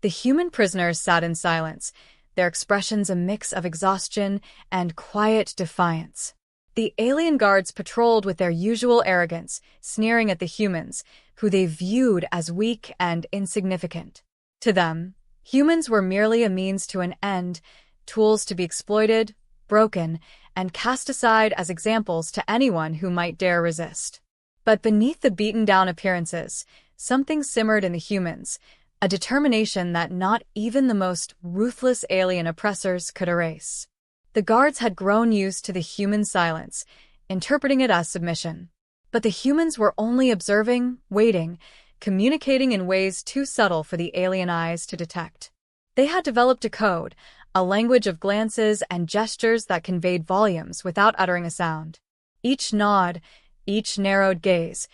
The human prisoners sat in silence, their expressions a mix of exhaustion and quiet defiance. The alien guards patrolled with their usual arrogance, sneering at the humans, who they viewed as weak and insignificant. To them, humans were merely a means to an end, tools to be exploited, broken, and cast aside as examples to anyone who might dare resist. But beneath the beaten-down appearances, something simmered in the humans, a determination that not even the most ruthless alien oppressors could erase. The guards had grown used to the human silence, interpreting it as submission. But the humans were only observing, waiting, communicating in ways too subtle for the alien eyes to detect. They had developed a code, a language of glances and gestures that conveyed volumes without uttering a sound. Each nod, each narrowed gaze,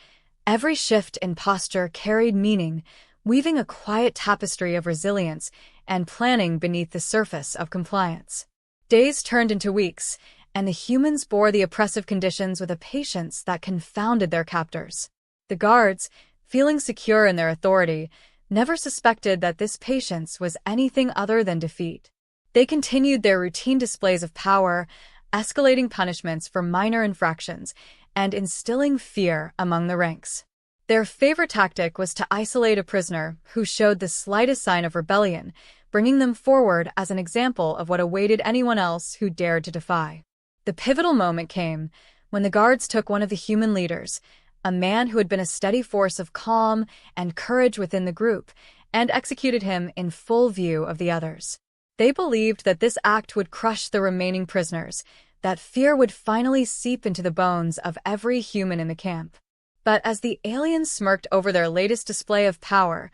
every shift in posture carried meaning, weaving a quiet tapestry of resilience and planning beneath the surface of compliance. Days turned into weeks, and the humans bore the oppressive conditions with a patience that confounded their captors. The guards, feeling secure in their authority, never suspected that this patience was anything other than defeat. They continued their routine displays of power, escalating punishments for minor infractions, and instilling fear among the ranks. Their favorite tactic was to isolate a prisoner who showed the slightest sign of rebellion, bringing them forward as an example of what awaited anyone else who dared to defy. The pivotal moment came when the guards took one of the human leaders, a man who had been a steady force of calm and courage within the group, and executed him in full view of the others. They believed that this act would crush the remaining prisoners, that fear would finally seep into the bones of every human in the camp. But as the aliens smirked over their latest display of power,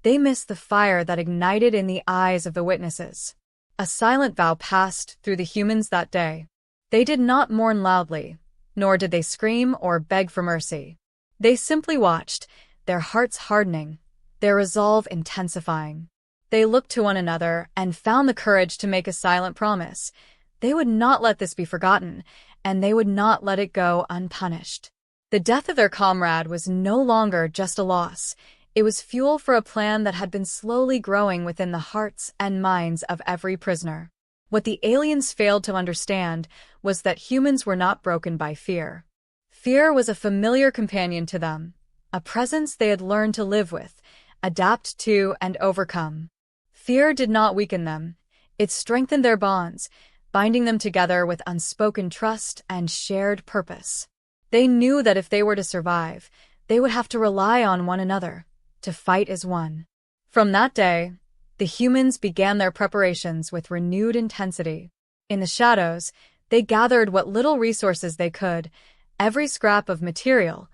they missed the fire that ignited in the eyes of the witnesses. A silent vow passed through the humans that day. They did not mourn loudly, nor did they scream or beg for mercy. They simply watched, their hearts hardening, their resolve intensifying. They looked to one another and found the courage to make a silent promise. They would not let this be forgotten, and they would not let it go unpunished. The death of their comrade was no longer just a loss. It was fuel for a plan that had been slowly growing within the hearts and minds of every prisoner. What the aliens failed to understand was that humans were not broken by fear. Fear was a familiar companion to them, a presence they had learned to live with, adapt to, and overcome. Fear did not weaken them. It strengthened their bonds, binding them together with unspoken trust and shared purpose. They knew that if they were to survive, they would have to rely on one another, to fight as one. From that day, the humans began their preparations with renewed intensity. In the shadows, they gathered what little resources they could, every scrap of material,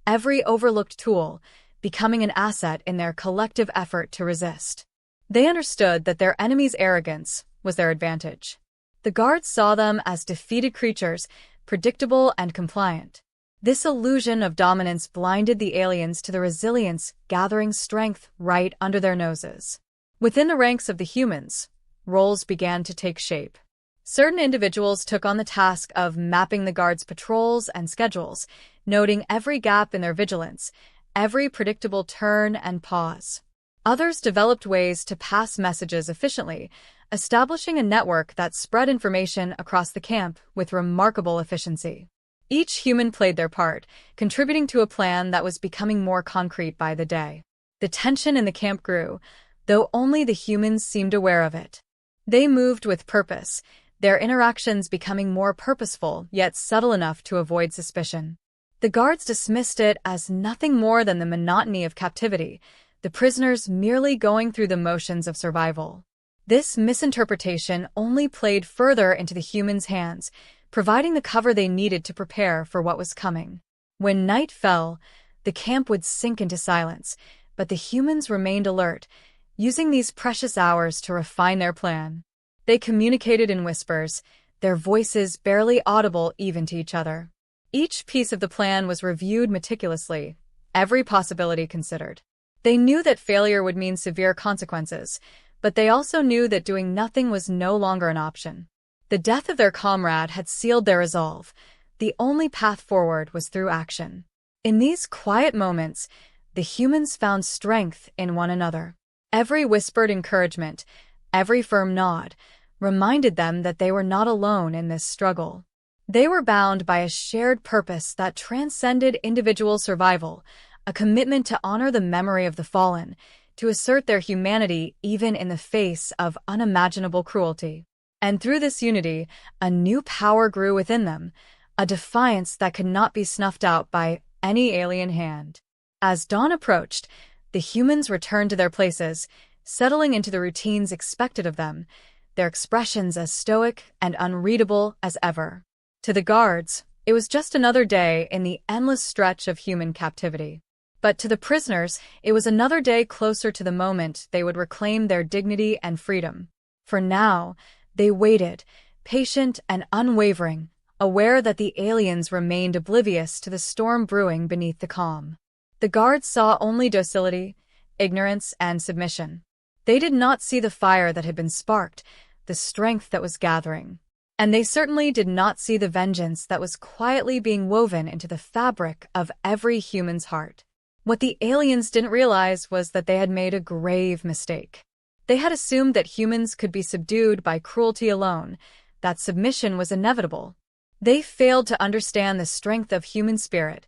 every overlooked tool, becoming an asset in their collective effort to resist. They understood that their enemy's arrogance was their advantage. The guards saw them as defeated creatures, predictable and compliant. This illusion of dominance blinded the aliens to the resilience gathering strength right under their noses. Within the ranks of the humans, roles began to take shape. Certain individuals took on the task of mapping the guards' patrols and schedules, noting every gap in their vigilance, every predictable turn and pause. Others developed ways to pass messages efficiently, establishing a network that spread information across the camp with remarkable efficiency. Each human played their part, contributing to a plan that was becoming more concrete by the day. The tension in the camp grew, though only the humans seemed aware of it. They moved with purpose, their interactions becoming more purposeful yet subtle enough to avoid suspicion. The guards dismissed it as nothing more than the monotony of captivity, the prisoners merely going through the motions of survival. This misinterpretation only played further into the humans' hands, providing the cover they needed to prepare for what was coming. When night fell, the camp would sink into silence, but the humans remained alert, using these precious hours to refine their plan. They communicated in whispers, their voices barely audible even to each other. Each piece of the plan was reviewed meticulously, every possibility considered. They knew that failure would mean severe consequences, but they also knew that doing nothing was no longer an option. The death of their comrade had sealed their resolve. The only path forward was through action. In these quiet moments, the humans found strength in one another. Every whispered encouragement, every firm nod, reminded them that they were not alone in this struggle. They were bound by a shared purpose that transcended individual survival, a commitment to honor the memory of the fallen, to assert their humanity even in the face of unimaginable cruelty. And through this unity, a new power grew within them, a defiance that could not be snuffed out by any alien hand. As dawn approached, the humans returned to their places, settling into the routines expected of them, their expressions as stoic and unreadable as ever. To the guards, it was just another day in the endless stretch of human captivity. But to the prisoners, it was another day closer to the moment they would reclaim their dignity and freedom. For now, they waited, patient and unwavering, aware that the aliens remained oblivious to the storm brewing beneath the calm. The guards saw only docility, ignorance, and submission. They did not see the fire that had been sparked, the strength that was gathering. And they certainly did not see the vengeance that was quietly being woven into the fabric of every human's heart. What the aliens didn't realize was that they had made a grave mistake. They had assumed that humans could be subdued by cruelty alone, that submission was inevitable. They failed to understand the strength of human spirit,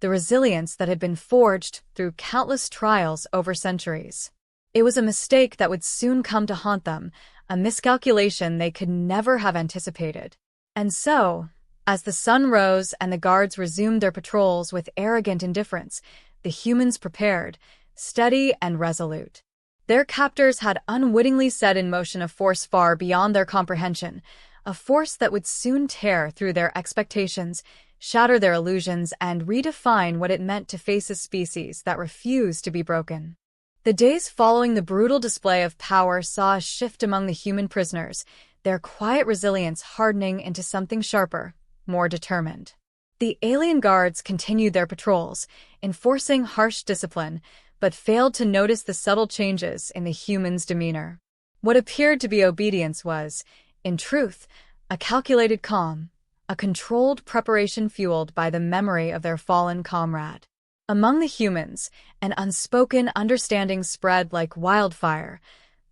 the resilience that had been forged through countless trials over centuries. It was a mistake that would soon come to haunt them, a miscalculation they could never have anticipated. And so, as the sun rose and the guards resumed their patrols with arrogant indifference, the humans prepared, steady and resolute. Their captors had unwittingly set in motion a force far beyond their comprehension, a force that would soon tear through their expectations, shatter their illusions, and redefine what it meant to face a species that refused to be broken. The days following the brutal display of power saw a shift among the human prisoners, their quiet resilience hardening into something sharper, more determined. The alien guards continued their patrols, enforcing harsh discipline, but failed to notice the subtle changes in the humans' demeanor. What appeared to be obedience was, in truth, a calculated calm, a controlled preparation fueled by the memory of their fallen comrade. Among the humans, an unspoken understanding spread like wildfire.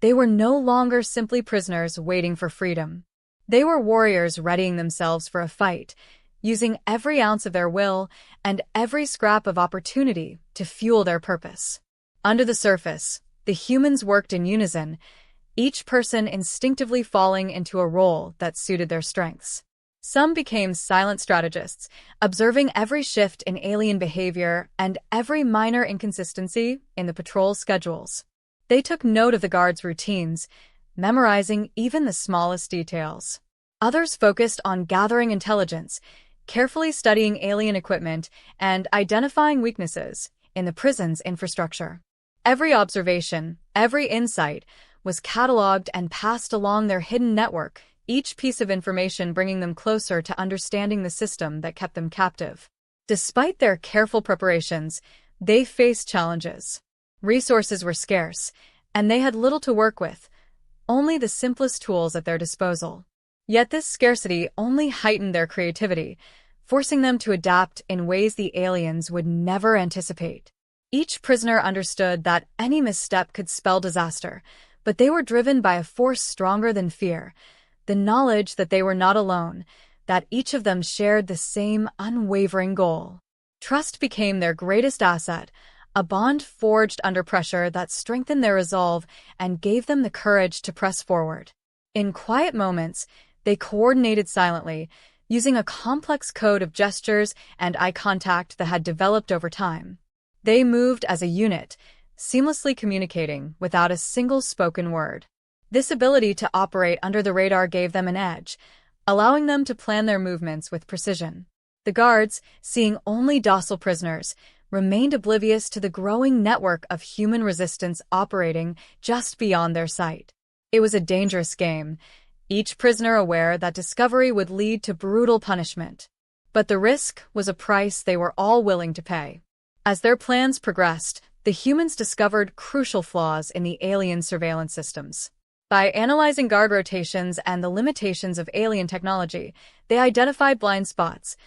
They were no longer simply prisoners waiting for freedom. They were warriors readying themselves for a fight, using every ounce of their will and every scrap of opportunity to fuel their purpose. Under the surface, the humans worked in unison, each person instinctively falling into a role that suited their strengths. Some became silent strategists, observing every shift in alien behavior and every minor inconsistency in the patrol schedules. They took note of the guards' routines, memorizing even the smallest details. Others focused on gathering intelligence, carefully studying alien equipment, and identifying weaknesses in the prison's infrastructure. Every observation, every insight, was cataloged and passed along their hidden network, each piece of information bringing them closer to understanding the system that kept them captive. Despite their careful preparations, they faced challenges. Resources were scarce, and they had little to work with, only the simplest tools at their disposal. Yet this scarcity only heightened their creativity, forcing them to adapt in ways the aliens would never anticipate. Each prisoner understood that any misstep could spell disaster, but they were driven by a force stronger than fear, the knowledge that they were not alone, that each of them shared the same unwavering goal. Trust became their greatest asset, a bond forged under pressure that strengthened their resolve and gave them the courage to press forward. In quiet moments, they coordinated silently, using a complex code of gestures and eye contact that had developed over time. They moved as a unit, seamlessly communicating without a single spoken word. This ability to operate under the radar gave them an edge, allowing them to plan their movements with precision. The guards, seeing only docile prisoners, remained oblivious to the growing network of human resistance operating just beyond their sight. It was a dangerous game, each prisoner aware that discovery would lead to brutal punishment. But the risk was a price they were all willing to pay. As their plans progressed, the humans discovered crucial flaws in the alien surveillance systems. By analyzing guard rotations and the limitations of alien technology, they identified blind spots,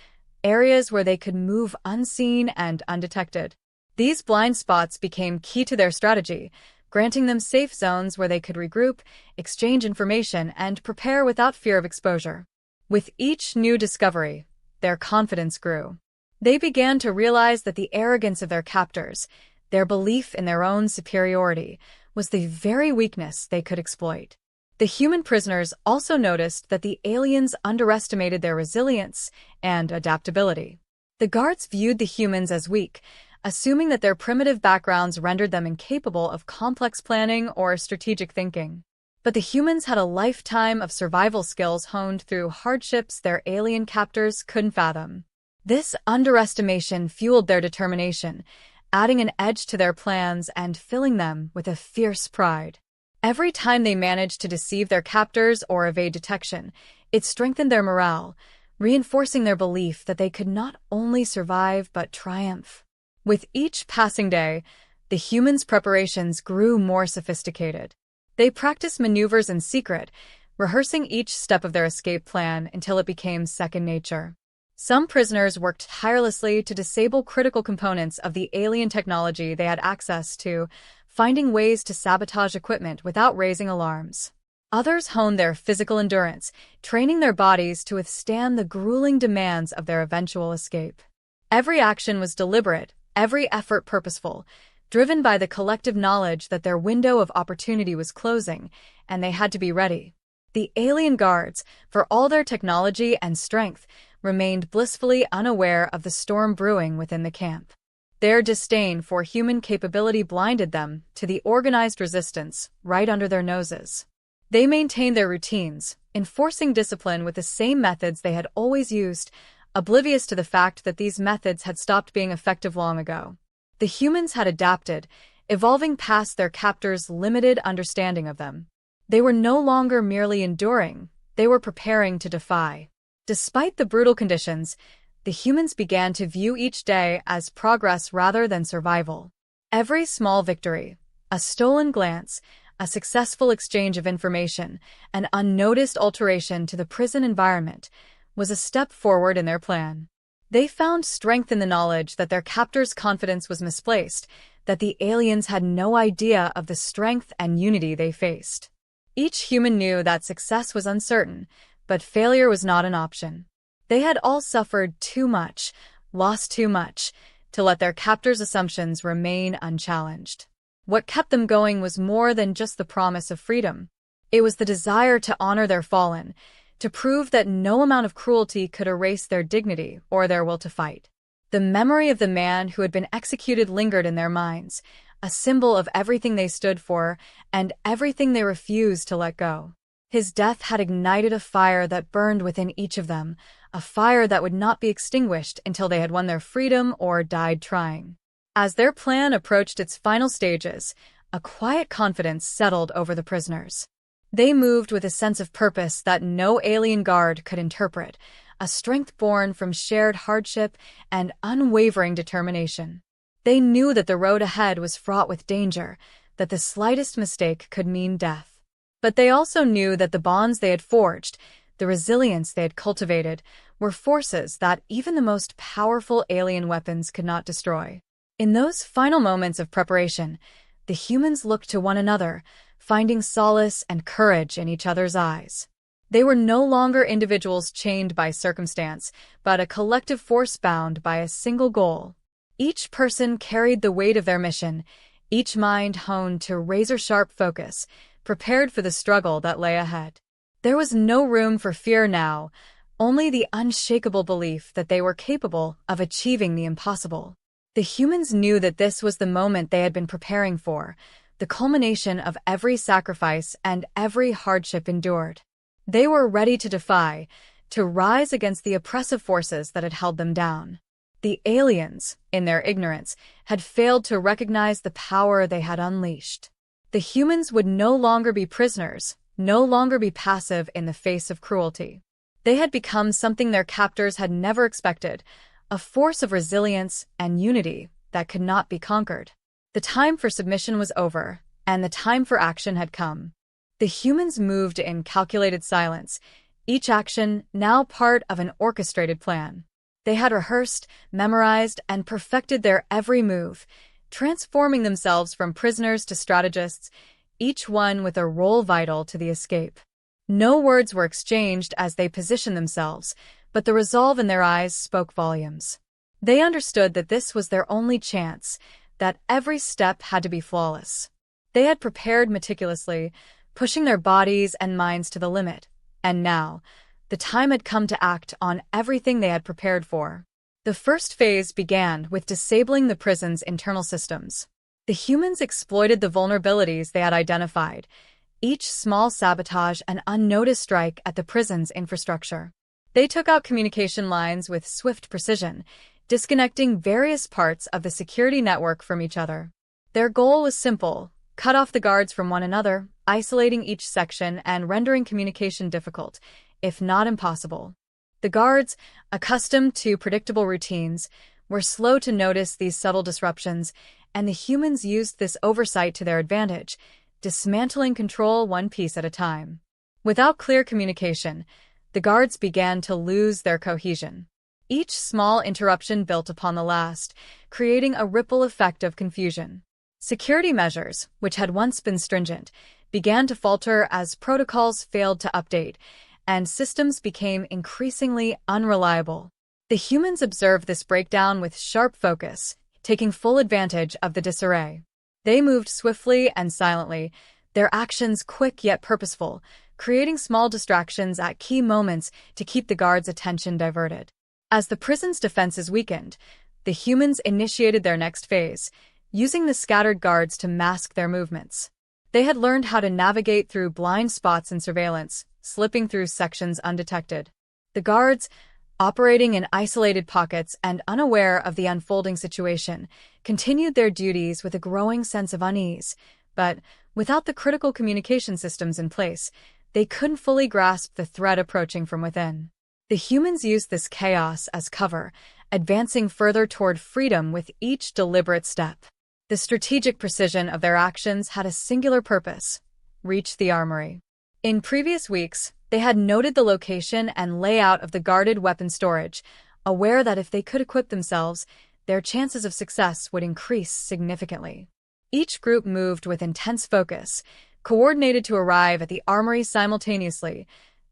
areas where they could move unseen and undetected. These blind spots became key to their strategy, granting them safe zones where they could regroup, exchange information, and prepare without fear of exposure. With each new discovery, their confidence grew. They began to realize that the arrogance of their captors, their belief in their own superiority, was the very weakness they could exploit. The human prisoners also noticed that the aliens underestimated their resilience and adaptability. The guards viewed the humans as weak, assuming that their primitive backgrounds rendered them incapable of complex planning or strategic thinking. But the humans had a lifetime of survival skills honed through hardships their alien captors couldn't fathom. This underestimation fueled their determination, adding an edge to their plans and filling them with a fierce pride. Every time they managed to deceive their captors or evade detection, it strengthened their morale, reinforcing their belief that they could not only survive but triumph. With each passing day, the humans' preparations grew more sophisticated. They practiced maneuvers in secret, rehearsing each step of their escape plan until it became second nature. Some prisoners worked tirelessly to disable critical components of the alien technology they had access to, finding ways to sabotage equipment without raising alarms. Others honed their physical endurance, training their bodies to withstand the grueling demands of their eventual escape. Every action was deliberate, every effort purposeful, driven by the collective knowledge that their window of opportunity was closing, and they had to be ready. The alien guards, for all their technology and strength, remained blissfully unaware of the storm brewing within the camp. Their disdain for human capability blinded them to the organized resistance right under their noses. They maintained their routines, enforcing discipline with the same methods they had always used, oblivious to the fact that these methods had stopped being effective long ago. The humans had adapted, evolving past their captors' limited understanding of them. They were no longer merely enduring, they were preparing to defy. Despite the brutal conditions, the humans began to view each day as progress rather than survival. Every small victory, a stolen glance, a successful exchange of information, an unnoticed alteration to the prison environment, was a step forward in their plan. They found strength in the knowledge that their captors' confidence was misplaced, that the aliens had no idea of the strength and unity they faced. Each human knew that success was uncertain, but failure was not an option. They had all suffered too much, lost too much, to let their captors' assumptions remain unchallenged. What kept them going was more than just the promise of freedom. It was the desire to honor their fallen, to prove that no amount of cruelty could erase their dignity or their will to fight. The memory of the man who had been executed lingered in their minds, a symbol of everything they stood for and everything they refused to let go. His death had ignited a fire that burned within each of them, a fire that would not be extinguished until they had won their freedom or died trying. As their plan approached its final stages, a quiet confidence settled over the prisoners. They moved with a sense of purpose that no alien guard could interpret, a strength born from shared hardship and unwavering determination. They knew that the road ahead was fraught with danger, that the slightest mistake could mean death. But they also knew that the bonds they had forged, the resilience they had cultivated, were forces that even the most powerful alien weapons could not destroy. In those final moments of preparation, the humans looked to one another, finding solace and courage in each other's eyes. They were no longer individuals chained by circumstance, but a collective force bound by a single goal. Each person carried the weight of their mission, each mind honed to razor-sharp focus, prepared for the struggle that lay ahead. There was no room for fear now, only the unshakable belief that they were capable of achieving the impossible. The humans knew that this was the moment they had been preparing for, the culmination of every sacrifice and every hardship endured. They were ready to defy, to rise against the oppressive forces that had held them down. The aliens, in their ignorance, had failed to recognize the power they had unleashed. The humans would no longer be prisoners, no longer be passive in the face of cruelty. They had become something their captors had never expected, a force of resilience and unity that could not be conquered. The time for submission was over, and the time for action had come. The humans moved in calculated silence, each action now part of an orchestrated plan. They had rehearsed, memorized, and perfected their every move, transforming themselves from prisoners to strategists, each one with a role vital to the escape. No words were exchanged as they positioned themselves, but the resolve in their eyes spoke volumes. They understood that this was their only chance, that every step had to be flawless. They had prepared meticulously, pushing their bodies and minds to the limit, and now, the time had come to act on everything they had prepared for. The first phase began with disabling the prison's internal systems. The humans exploited the vulnerabilities they had identified, each small sabotage an unnoticed strike at the prison's infrastructure. They took out communication lines with swift precision, disconnecting various parts of the security network from each other. Their goal was simple: cut off the guards from one another, isolating each section and rendering communication difficult, if not impossible. The guards, accustomed to predictable routines, were slow to notice these subtle disruptions, and the humans used this oversight to their advantage, dismantling control one piece at a time. Without clear communication, the guards began to lose their cohesion. Each small interruption built upon the last, creating a ripple effect of confusion. Security measures, which had once been stringent, began to falter as protocols failed to update, and systems became increasingly unreliable. The humans observed this breakdown with sharp focus, taking full advantage of the disarray. They moved swiftly and silently, their actions quick yet purposeful, creating small distractions at key moments to keep the guards' attention diverted. As the prison's defenses weakened, the humans initiated their next phase, using the scattered guards to mask their movements. They had learned how to navigate through blind spots in surveillance, slipping through sections undetected. The guards, operating in isolated pockets and unaware of the unfolding situation, continued their duties with a growing sense of unease, but without the critical communication systems in place, they couldn't fully grasp the threat approaching from within. The humans used this chaos as cover, advancing further toward freedom with each deliberate step. The strategic precision of their actions had a singular purpose: reach the armory. In previous weeks, they had noted the location and layout of the guarded weapon storage, aware that if they could equip themselves, their chances of success would increase significantly. Each group moved with intense focus, coordinated to arrive at the armory simultaneously,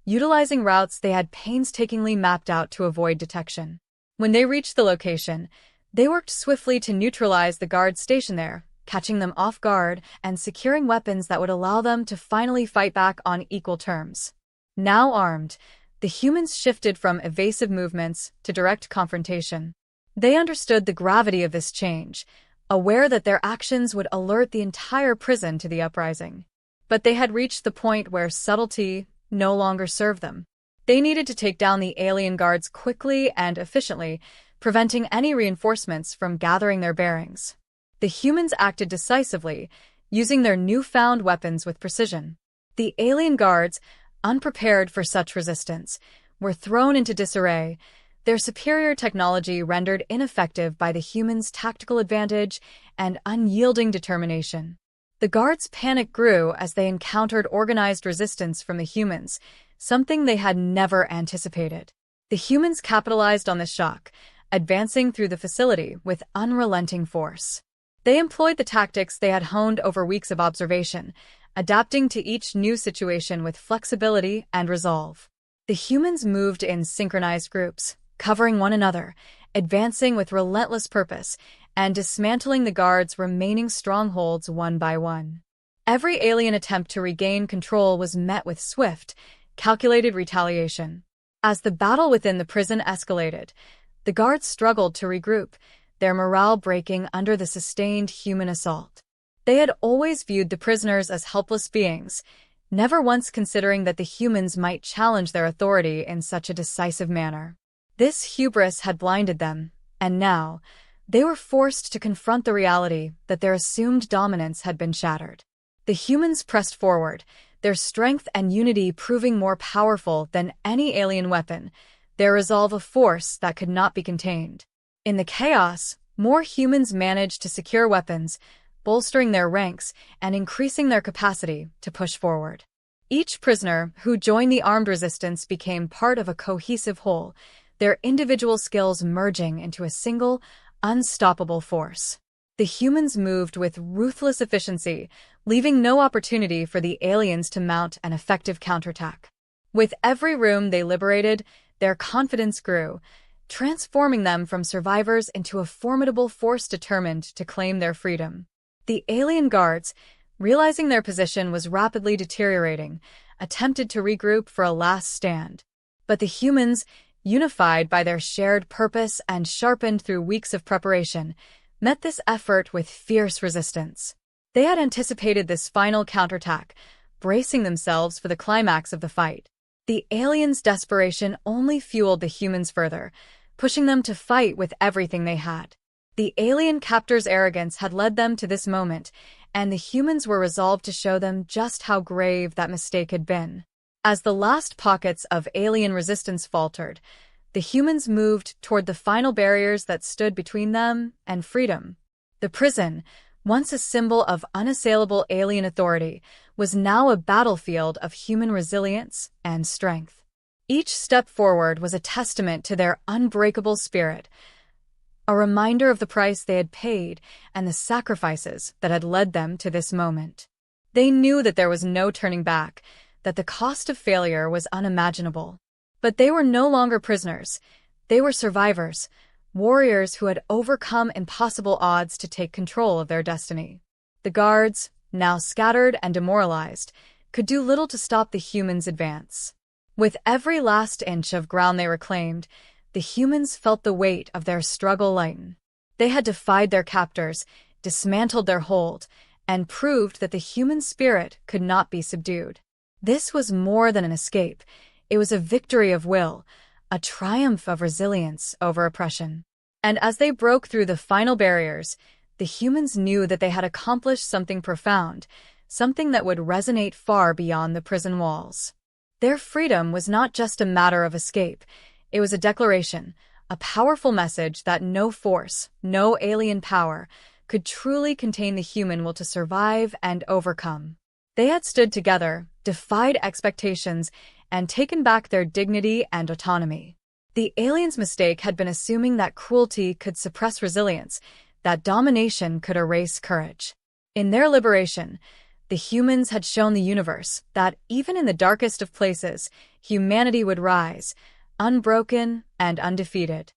utilizing routes they had painstakingly mapped out to avoid detection. When they reached the location, they worked swiftly to neutralize the guards stationed there, catching them off guard and securing weapons that would allow them to finally fight back on equal terms. Now armed, the humans shifted from evasive movements to direct confrontation. They understood the gravity of this change, aware that their actions would alert the entire prison to the uprising. But they had reached the point where subtlety no longer served them. They needed to take down the alien guards quickly and efficiently, preventing any reinforcements from gathering their bearings. The humans acted decisively, using their newfound weapons with precision. The alien guards, unprepared for such resistance, were thrown into disarray, their superior technology rendered ineffective by the humans' tactical advantage and unyielding determination. The guards' panic grew as they encountered organized resistance from the humans, something they had never anticipated. The humans capitalized on this shock, advancing through the facility with unrelenting force. They employed the tactics they had honed over weeks of observation, adapting to each new situation with flexibility and resolve. The humans moved in synchronized groups, covering one another, advancing with relentless purpose, and dismantling the guards' remaining strongholds one by one. Every alien attempt to regain control was met with swift, calculated retaliation. As the battle within the prison escalated, the guards struggled to regroup, their morale breaking under the sustained human assault. They had always viewed the prisoners as helpless beings, never once considering that the humans might challenge their authority in such a decisive manner. This hubris had blinded them, and now, they were forced to confront the reality that their assumed dominance had been shattered. The humans pressed forward, their strength and unity proving more powerful than any alien weapon, their resolve a force that could not be contained. In the chaos, more humans managed to secure weapons, bolstering their ranks and increasing their capacity to push forward. Each prisoner who joined the armed resistance became part of a cohesive whole, their individual skills merging into a single, unstoppable force. The humans moved with ruthless efficiency, leaving no opportunity for the aliens to mount an effective counterattack. With every room they liberated, their confidence grew, transforming them from survivors into a formidable force determined to claim their freedom. The alien guards, realizing their position was rapidly deteriorating, attempted to regroup for a last stand. But the humans, unified by their shared purpose and sharpened through weeks of preparation, met this effort with fierce resistance. They had anticipated this final counterattack, bracing themselves for the climax of the fight. The aliens' desperation only fueled the humans further, pushing them to fight with everything they had. The alien captors' arrogance had led them to this moment, and the humans were resolved to show them just how grave that mistake had been. As the last pockets of alien resistance faltered, the humans moved toward the final barriers that stood between them and freedom. The prison, once a symbol of unassailable alien authority, was now a battlefield of human resilience and strength. Each step forward was a testament to their unbreakable spirit, a reminder of the price they had paid and the sacrifices that had led them to this moment. They knew that there was no turning back, that the cost of failure was unimaginable. But they were no longer prisoners. They were survivors, warriors who had overcome impossible odds to take control of their destiny. The guards, now scattered and demoralized, could do little to stop the humans' advance. With every last inch of ground they reclaimed, the humans felt the weight of their struggle lighten. They had defied their captors, dismantled their hold, and proved that the human spirit could not be subdued. This was more than an escape. It was a victory of will, a triumph of resilience over oppression. And as they broke through the final barriers, the humans knew that they had accomplished something profound, something that would resonate far beyond the prison walls. Their freedom was not just a matter of escape. It was a declaration, a powerful message that no force, no alien power, could truly contain the human will to survive and overcome. They had stood together, defied expectations, and taken back their dignity and autonomy. The aliens' mistake had been assuming that cruelty could suppress resilience, that domination could erase courage. In their liberation, the humans had shown the universe that, even in the darkest of places, humanity would rise, unbroken and undefeated.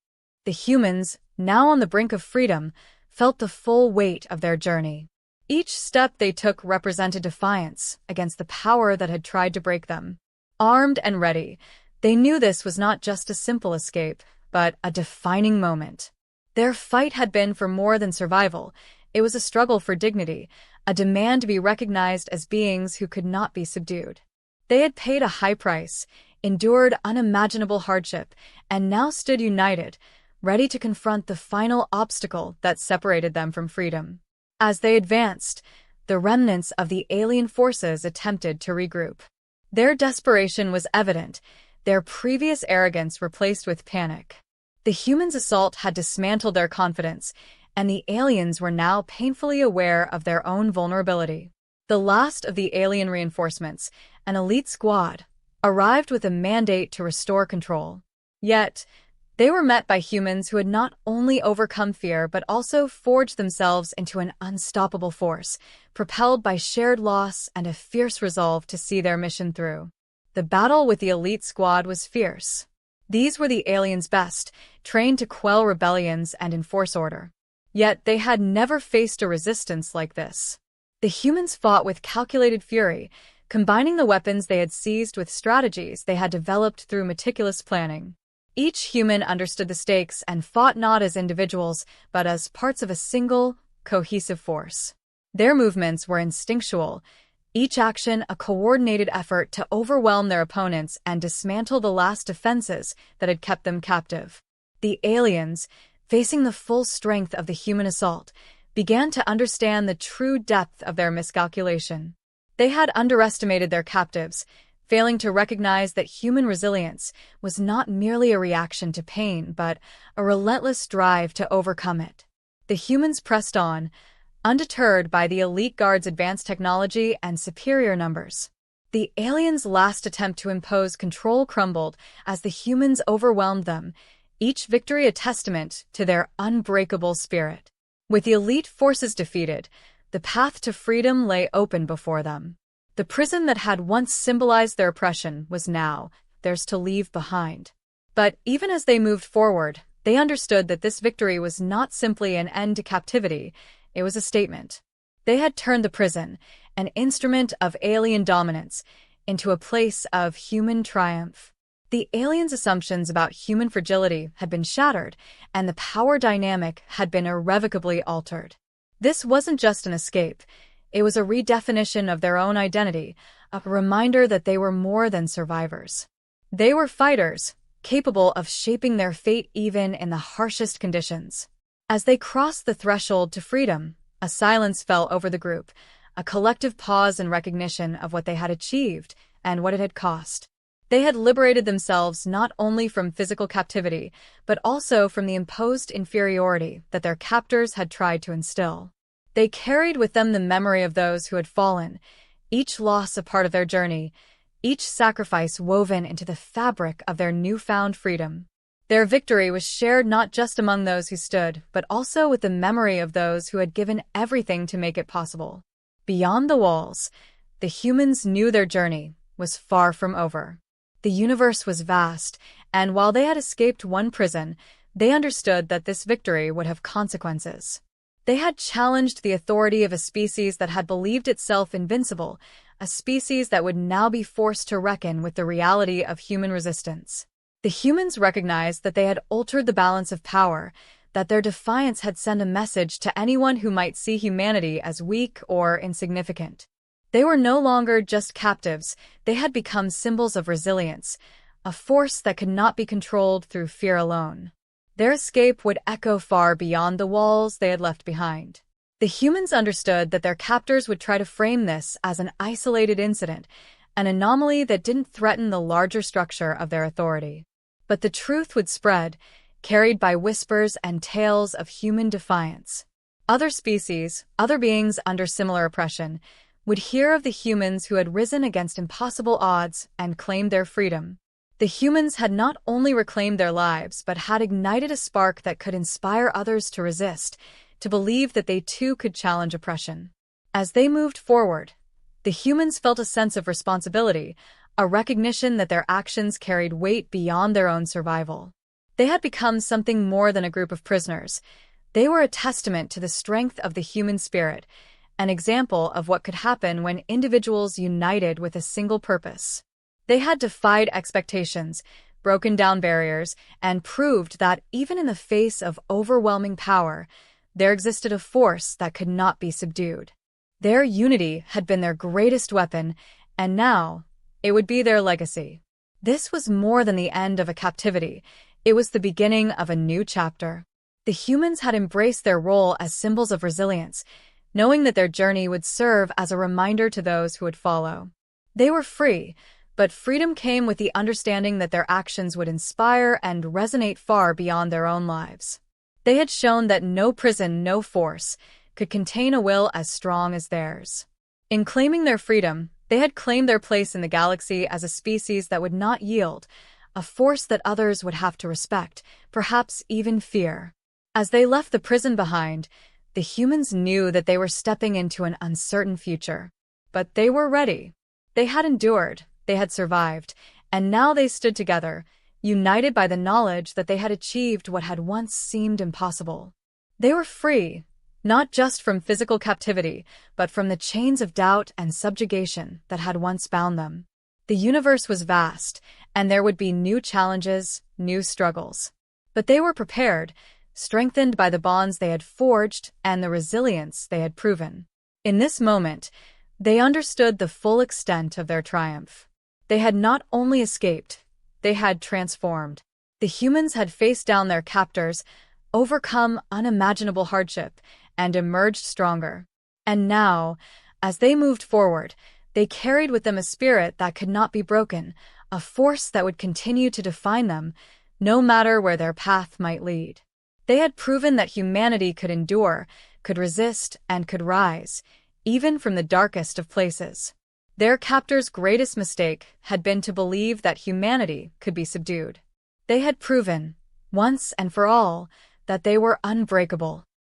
The humans, now on the brink of freedom, felt the full weight of their journey. Each step they took represented defiance against the power that had tried to break them. Armed and ready, they knew this was not just a simple escape, but a defining moment. Their fight had been for more than survival. It was a struggle for dignity, a demand to be recognized as beings who could not be subdued. They had paid a high price, endured unimaginable hardship, and now stood united, ready to confront the final obstacle that separated them from freedom. As they advanced, the remnants of the alien forces attempted to regroup. Their desperation was evident, their previous arrogance replaced with panic. The humans' assault had dismantled their confidence, and the aliens were now painfully aware of their own vulnerability. The last of the alien reinforcements, an elite squad, arrived with a mandate to restore control. Yet, they were met by humans who had not only overcome fear but also forged themselves into an unstoppable force, propelled by shared loss and a fierce resolve to see their mission through. The battle with the elite squad was fierce. These were the aliens' best, trained to quell rebellions and enforce order. Yet they had never faced a resistance like this. The humans fought with calculated fury, combining the weapons they had seized with strategies they had developed through meticulous planning. Each human understood the stakes and fought not as individuals, but as parts of a single, cohesive force. Their movements were instinctual, each action a coordinated effort to overwhelm their opponents and dismantle the last defenses that had kept them captive. The aliens, facing the full strength of the human assault, began to understand the true depth of their miscalculation. They had underestimated their captives, failing to recognize that human resilience was not merely a reaction to pain, but a relentless drive to overcome it. The humans pressed on, undeterred by the elite guard's advanced technology and superior numbers. The aliens' last attempt to impose control crumbled as the humans overwhelmed them, each victory a testament to their unbreakable spirit. With the elite forces defeated, the path to freedom lay open before them. The prison that had once symbolized their oppression was now theirs to leave behind. But even as they moved forward, they understood that this victory was not simply an end to captivity, it was a statement. They had turned the prison, an instrument of alien dominance, into a place of human triumph. The aliens' assumptions about human fragility had been shattered, and the power dynamic had been irrevocably altered. This wasn't just an escape, it was a redefinition of their own identity, a reminder that they were more than survivors. They were fighters, capable of shaping their fate even in the harshest conditions. As they crossed the threshold to freedom, a silence fell over the group, a collective pause in recognition of what they had achieved and what it had cost. They had liberated themselves not only from physical captivity, but also from the imposed inferiority that their captors had tried to instill. They carried with them the memory of those who had fallen, each loss a part of their journey, each sacrifice woven into the fabric of their newfound freedom. Their victory was shared not just among those who stood, but also with the memory of those who had given everything to make it possible. Beyond the walls, the humans knew their journey was far from over. The universe was vast, and while they had escaped one prison, they understood that this victory would have consequences. They had challenged the authority of a species that had believed itself invincible, a species that would now be forced to reckon with the reality of human resistance. The humans recognized that they had altered the balance of power, that their defiance had sent a message to anyone who might see humanity as weak or insignificant. They were no longer just captives, they had become symbols of resilience, a force that could not be controlled through fear alone. Their escape would echo far beyond the walls they had left behind. The humans understood that their captors would try to frame this as an isolated incident, an anomaly that didn't threaten the larger structure of their authority. But the truth would spread, carried by whispers and tales of human defiance. Other species, other beings under similar oppression, would hear of the humans who had risen against impossible odds and claimed their freedom. The humans had not only reclaimed their lives, but had ignited a spark that could inspire others to resist, to believe that they too could challenge oppression. As they moved forward, the humans felt a sense of responsibility, a recognition that their actions carried weight beyond their own survival. They had become something more than a group of prisoners. They were a testament to the strength of the human spirit, an example of what could happen when individuals united with a single purpose. They had defied expectations, broken down barriers, and proved that even in the face of overwhelming power, there existed a force that could not be subdued. Their unity had been their greatest weapon, and now it would be their legacy. This was more than the end of a captivity, it was the beginning of a new chapter. The humans had embraced their role as symbols of resilience, knowing that their journey would serve as a reminder to those who would follow. They were free, but freedom came with the understanding that their actions would inspire and resonate far beyond their own lives. They had shown that no prison, no force, could contain a will as strong as theirs. In claiming their freedom, they had claimed their place in the galaxy as a species that would not yield, a force that others would have to respect, perhaps even fear. As they left the prison behind, the humans knew that they were stepping into an uncertain future. But they were ready. They had endured, they had survived, and now they stood together, united by the knowledge that they had achieved what had once seemed impossible. They were free, not just from physical captivity, but from the chains of doubt and subjugation that had once bound them. The universe was vast, and there would be new challenges, new struggles. But they were prepared, strengthened by the bonds they had forged and the resilience they had proven. In this moment, they understood the full extent of their triumph. They had not only escaped, they had transformed. The humans had faced down their captors, overcome unimaginable hardship, and emerged stronger. And now, as they moved forward, they carried with them a spirit that could not be broken, a force that would continue to define them, no matter where their path might lead. They had proven that humanity could endure, could resist, and could rise, even from the darkest of places. Their captors' greatest mistake had been to believe that humanity could be subdued. They had proven, once and for all, that they were unbreakable.